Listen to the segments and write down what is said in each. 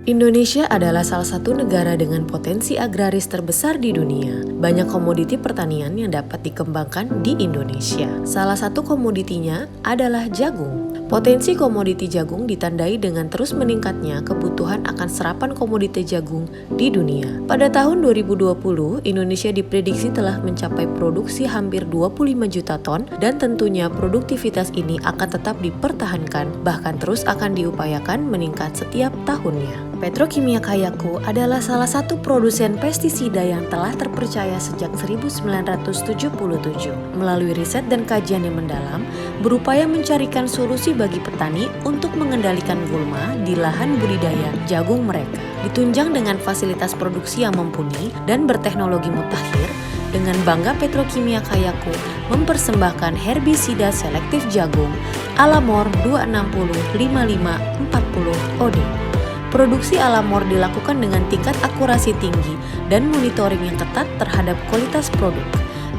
Indonesia adalah salah satu negara dengan potensi agraris terbesar di dunia. Banyak komoditi pertanian yang dapat dikembangkan di Indonesia. Salah satu komoditinya adalah jagung. Potensi komoditi jagung ditandai dengan terus meningkatnya kebutuhan akan serapan komoditi jagung di dunia. Pada tahun 2020, Indonesia diprediksi telah mencapai produksi hampir 25 juta ton dan tentunya produktivitas ini akan tetap dipertahankan, bahkan terus akan diupayakan meningkat setiap tahunnya. Petrokimia Kayaku adalah salah satu produsen pestisida yang telah terpercaya sejak 1977. Melalui riset dan kajian yang mendalam, berupaya mencarikan solusi bagi petani untuk mengendalikan gulma di lahan budidaya jagung mereka. Ditunjang dengan fasilitas produksi yang mumpuni dan berteknologi mutakhir, dengan bangga Petrokimia Kayaku mempersembahkan herbisida selektif jagung Alamor 260-5540 OD. Produksi Alamor dilakukan dengan tingkat akurasi tinggi dan monitoring yang ketat terhadap kualitas produk,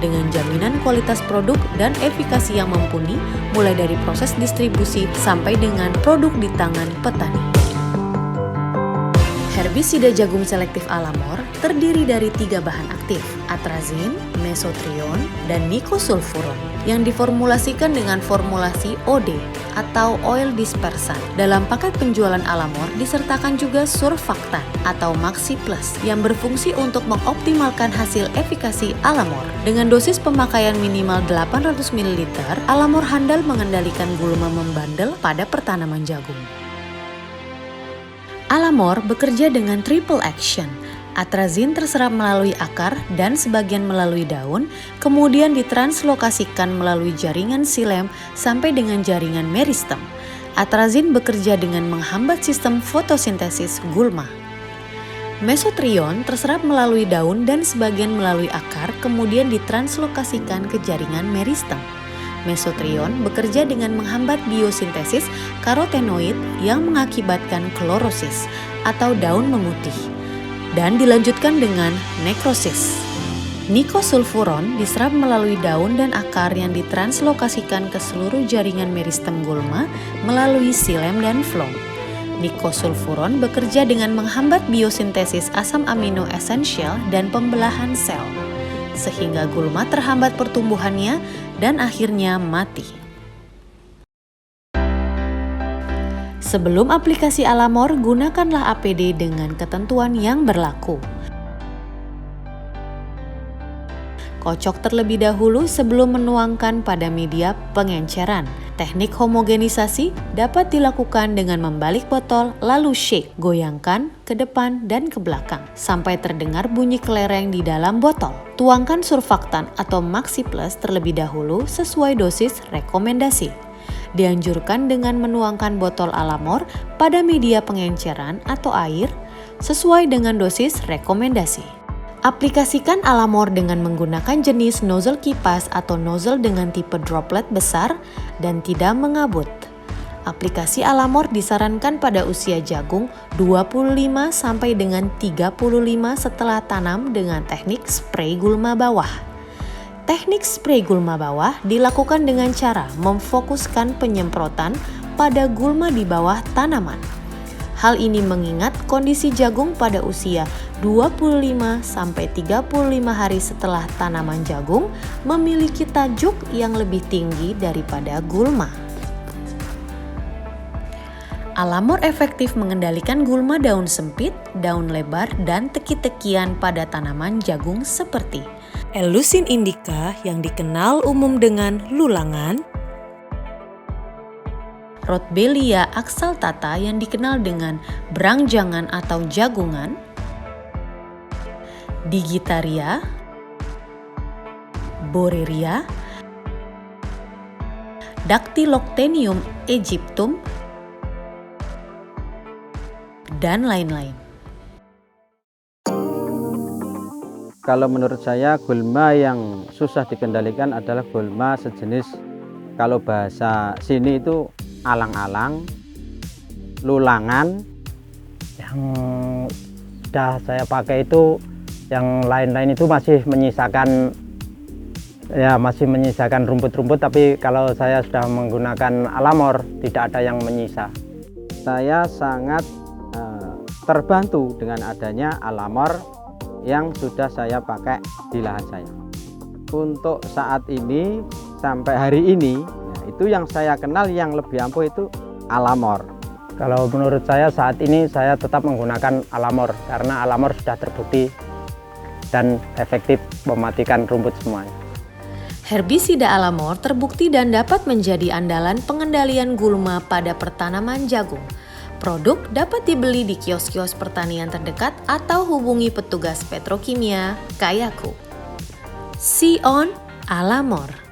dengan jaminan kualitas produk dan efikasi yang mumpuni mulai dari proses distribusi sampai dengan produk di tangan petani. Herbisida jagung selektif Alamor terdiri dari 3 bahan aktif, atrazin, mesotrion, dan nikosulfuron, yang diformulasikan dengan formulasi OD atau oil dispersan. Dalam paket penjualan Alamor disertakan juga surfaktan atau Maxi Plus yang berfungsi untuk mengoptimalkan hasil efikasi Alamor. Dengan dosis pemakaian minimal 800 ml, Alamor handal mengendalikan gulma membandel pada pertanaman jagung. Alamor bekerja dengan triple action. Atrazin terserap melalui akar dan sebagian melalui daun, kemudian ditranslokasikan melalui jaringan xilem sampai dengan jaringan meristem. Atrazin bekerja dengan menghambat sistem fotosintesis gulma. Mesotrion terserap melalui daun dan sebagian melalui akar, kemudian ditranslokasikan ke jaringan meristem. Mesotrion bekerja dengan menghambat biosintesis karotenoid yang mengakibatkan klorosis atau daun memutih, dan dilanjutkan dengan nekrosis. Nikosulfuron diserap melalui daun dan akar yang ditranslokasikan ke seluruh jaringan meristem gulma melalui xilem dan flom. Nikosulfuron bekerja dengan menghambat biosintesis asam amino esensial dan pembelahan sel, sehingga gulma terhambat pertumbuhannya dan akhirnya mati. Sebelum aplikasi Alamor, gunakanlah APD dengan ketentuan yang berlaku. Kocok terlebih dahulu sebelum menuangkan pada media pengenceran. Teknik homogenisasi dapat dilakukan dengan membalik botol lalu shake, goyangkan ke depan dan ke belakang sampai terdengar bunyi kelereng di dalam botol. Tuangkan surfaktan atau Maxi Plus terlebih dahulu sesuai dosis rekomendasi. Dianjurkan dengan menuangkan botol Alamor pada media pengenceran atau air sesuai dengan dosis rekomendasi. Aplikasikan Alamor dengan menggunakan jenis nozzle kipas atau nozzle dengan tipe droplet besar dan tidak mengabut. Aplikasi Alamor disarankan pada usia jagung 25 sampai dengan 35 setelah tanam dengan teknik spray gulma bawah. Teknik spray gulma bawah dilakukan dengan cara memfokuskan penyemprotan pada gulma di bawah tanaman. Hal ini mengingat kondisi jagung pada usia 25 sampai 35 hari setelah tanaman jagung memiliki tajuk yang lebih tinggi daripada gulma. Alamor efektif mengendalikan gulma daun sempit, daun lebar, dan teki-tekian pada tanaman jagung seperti Elusin indica yang dikenal umum dengan lulangan, Rhodbellia axaltata yang dikenal dengan berangjangan atau jagungan, Digitaria, Borreria, Dactyloctenium aegyptum, dan lain-lain. Kalau menurut saya gulma yang susah dikendalikan adalah gulma sejenis, kalau bahasa sini itu alang-alang, lulangan. Yang sudah saya pakai itu, yang lain-lain itu masih menyisakan rumput-rumput, tapi kalau saya sudah menggunakan Alamor tidak ada yang menyisa. saya sangat terbantu dengan adanya Alamor yang sudah saya pakai di lahan saya. Untuk saat ini sampai hari ini, itu yang saya kenal yang lebih ampuh itu Alamor. Kalau menurut saya saat ini saya tetap menggunakan Alamor karena Alamor sudah terbukti dan efektif mematikan rumput semuanya. Herbisida Alamor terbukti dan dapat menjadi andalan pengendalian gulma pada pertanaman jagung. Produk dapat dibeli di kios-kios pertanian terdekat atau hubungi petugas petrokimia Kayaku. See on Alamor.